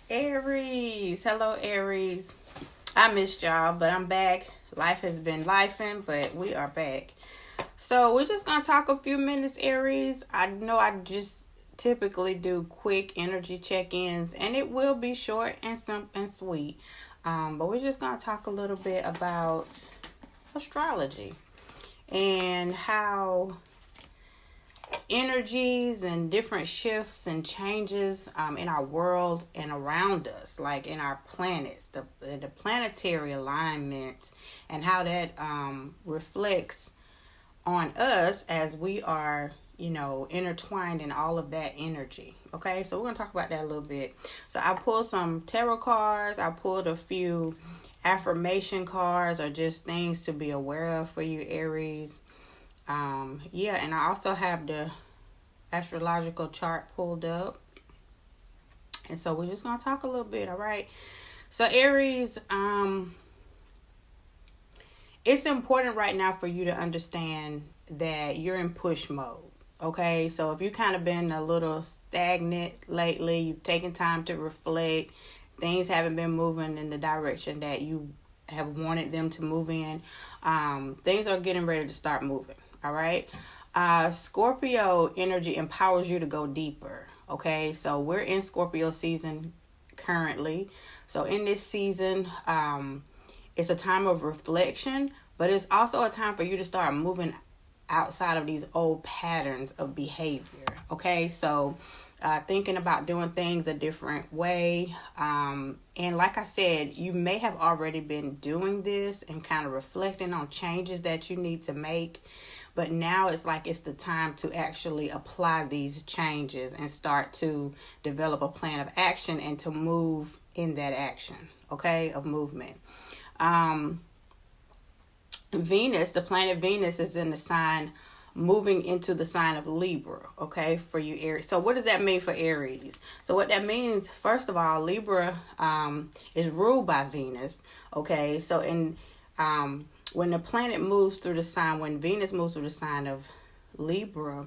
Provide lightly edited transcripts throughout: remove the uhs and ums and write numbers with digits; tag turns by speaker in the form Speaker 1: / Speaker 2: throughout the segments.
Speaker 1: Aries. Hello, Aries. I missed y'all, but I'm back. Life has been lifing, but we are back. So we're just gonna talk a few minutes, Aries. I know I just typically do quick energy check-ins, and it will be short and simple and sweet. But we're just gonna talk a little bit about astrology and how energies and different shifts and changes in our world and around us, like in our planets, the planetary alignments, and how that reflects on us as we are, intertwined in all of that energy. Okay, so we're going to talk about that a little bit. So I pulled some tarot cards, I pulled a few affirmation cards, or just things to be aware of for you, Aries. And I also have the astrological chart pulled up. And so we're just going to talk a little bit, all right? So Aries, it's important right now for you to understand that you're in push mode, okay? So if you've kind of been a little stagnant lately, you've taken time to reflect, things haven't been moving in the direction that you have wanted them to move in, things are getting ready to start moving. All right. Scorpio energy empowers you to go deeper. Okay. So we're in Scorpio season currently. So in this season, it's a time of reflection, but it's also a time for you to start moving outside of these old patterns of behavior. Okay. So thinking about doing things a different way. And like I said, you may have already been doing this and kind of reflecting on changes that you need to make. But now it's like it's the time to actually apply these changes and start to develop a plan of action and to move in that action, okay, of movement. Venus, the planet Venus, is in the sign, moving into the sign of Libra, okay, for you, Aries. So what does that mean for Aries? So what that means, first of all, Libra is ruled by Venus, okay? So when the planet moves through the sign, when Venus moves through the sign of Libra,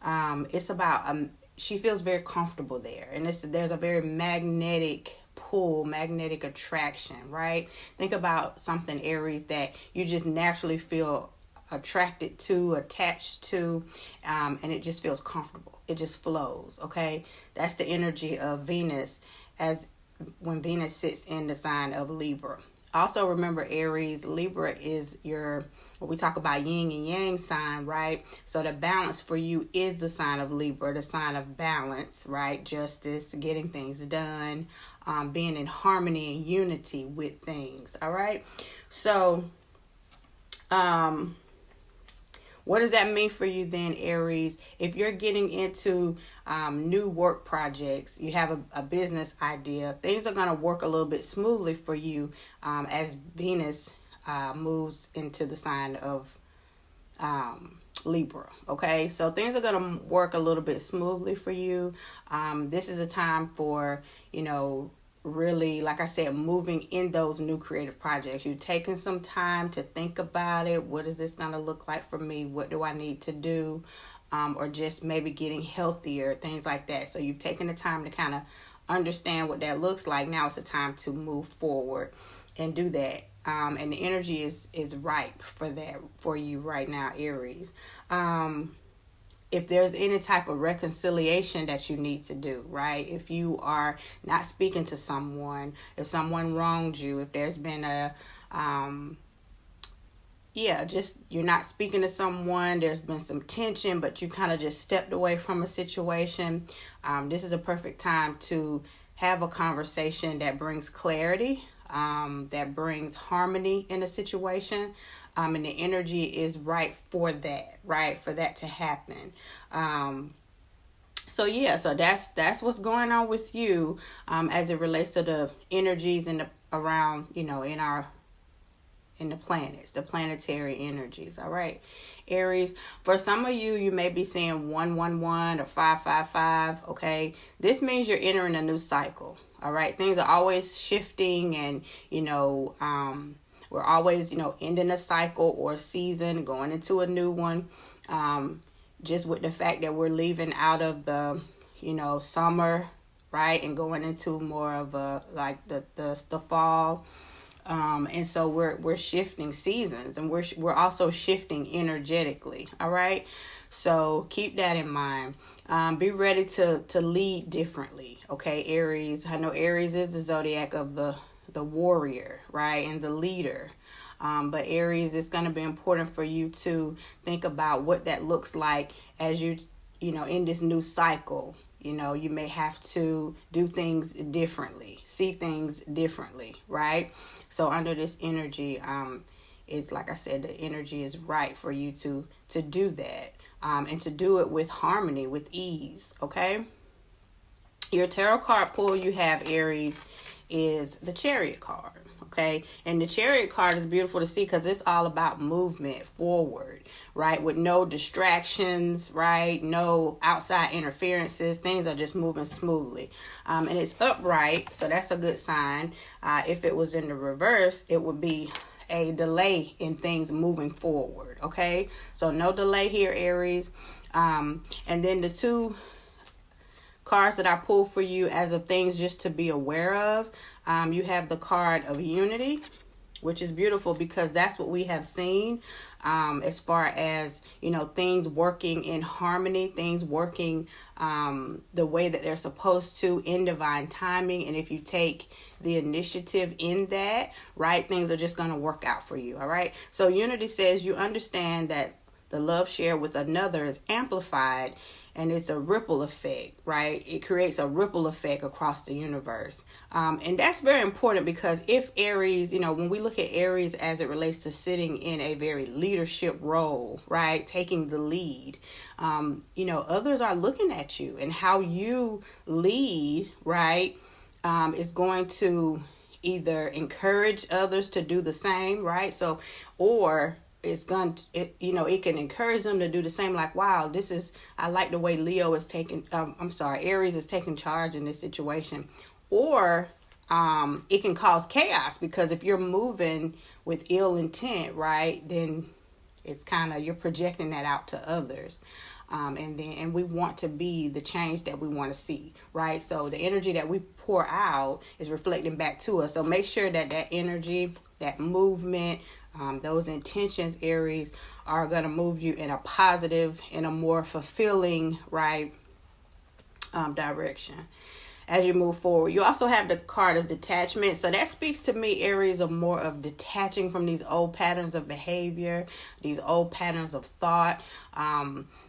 Speaker 1: it's about, she feels very comfortable there. And there's a very magnetic pull, magnetic attraction, right? Think about something, Aries, that you just naturally feel attracted to, attached to, and it just feels comfortable. It just flows, okay? That's the energy of Venus as when Venus sits in the sign of Libra. Also remember, Aries, Libra is what we talk about yin and yang sign, right? So the balance for you is the sign of Libra, the sign of balance, right? Justice, getting things done, being in harmony and unity with things, all right? So, what does that mean for you then, Aries? If you're getting into new work projects, you have a business idea, things are going to work a little bit smoothly for you as Venus moves into the sign of Libra, okay? So things are going to work a little bit smoothly for you. This is a time for, really, like I said, moving in those new creative projects. You're taking some time to think about it. What is this going to look like for me? What do I need to do? Or just maybe getting healthier, things like that. So you've taken the time to kind of understand what that looks like. Now it's a time to move forward and do that. And the energy is ripe for that for you right now, Aries. If there's any type of reconciliation that you need to do, right? If you are not speaking to someone, if someone wronged you, if there's been just you're not speaking to someone, there's been some tension, but you kind of just stepped away from a situation, this is a perfect time to have a conversation that brings clarity, that brings harmony in a situation. And the energy is right for that, right? For that to happen. So that's what's going on with you, as it relates to the energies around, in the planets, the planetary energies. All right, Aries. For some of you, you may be seeing 111 or 555. Okay, this means you're entering a new cycle. All right, things are always shifting, and we're always, ending a cycle or a season, going into a new one. Just with the fact that we're leaving out of the, summer right? And going into more of a like the fall. And so we're shifting seasons, and we're also shifting energetically. All right. So keep that in mind. Be ready to lead differently. Okay, Aries. I know Aries is the zodiac of the warrior, right, and the leader. But Aries, it's going to be important for you to think about what that looks like as you know, in this new cycle. You know, you may have to do things differently, see things differently, right? So under this energy, it's like I said, the energy is right for you to do that, and to do it with harmony, with ease, okay? Your tarot card pull you have, Aries, is the Chariot card, okay? And the Chariot card is beautiful to see because it's all about movement forward, right? With no distractions, right? No outside interferences. Things are just moving smoothly. And it's upright, so that's a good sign. If it was in the reverse, it would be a delay in things moving forward, okay? So no delay here, Aries. And then the two cards that I pulled for you as of things just to be aware of, you have the card of unity, which is beautiful because that's what we have seen, as far as, you know, things working in harmony, things working the way that they're supposed to in divine timing. And if you take the initiative in that, right, things are just going to work out for you. All right. So unity says you understand that the love shared with another is amplified, and it's a ripple effect, right? It creates a ripple effect across the universe. And that's very important because if Aries, you know, when we look at Aries as it relates to sitting in a very leadership role, right? Taking the lead, you know, others are looking at you, and how you lead, right, is going to either encourage others to do the same, right? So, or it's going to, you know, it can encourage them to do the same. Like, wow, I like the way Leo is taking, Aries is taking charge in this situation. Or it can cause chaos because if you're moving with ill intent, right, then it's kind of, you're projecting that out to others. And we want to be the change that we want to see, right? So the energy that we pour out is reflecting back to us. So make sure that energy, that movement, those intentions, Aries, are going to move you in a positive, in a more fulfilling, right, direction as you move forward. You also have the card of detachment. So that speaks to me, Aries, of more of detaching from these old patterns of behavior, these old patterns of thought.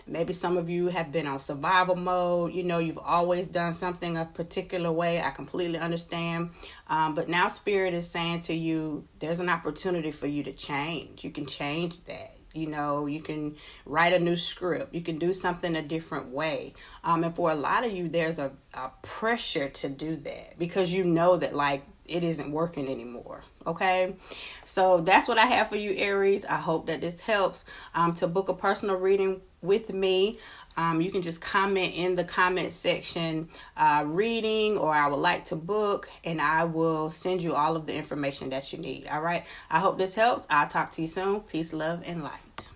Speaker 1: Maybe some of you have been on survival mode. You know, you've always done something a particular way. I completely understand. But now Spirit is saying to you, there's an opportunity for you to change. You can change that. You know, you can write a new script. You can do something a different way. And for a lot of you, there's a pressure to do that because you know that, like, it isn't working anymore. Okay. So that's what I have for you, Aries. I hope that this helps. To book a personal reading with me, you can just comment in the comment section, reading, or I would like to book, and I will send you all of the information that you need. All right. I hope this helps. I'll talk to you soon. Peace, love, and light.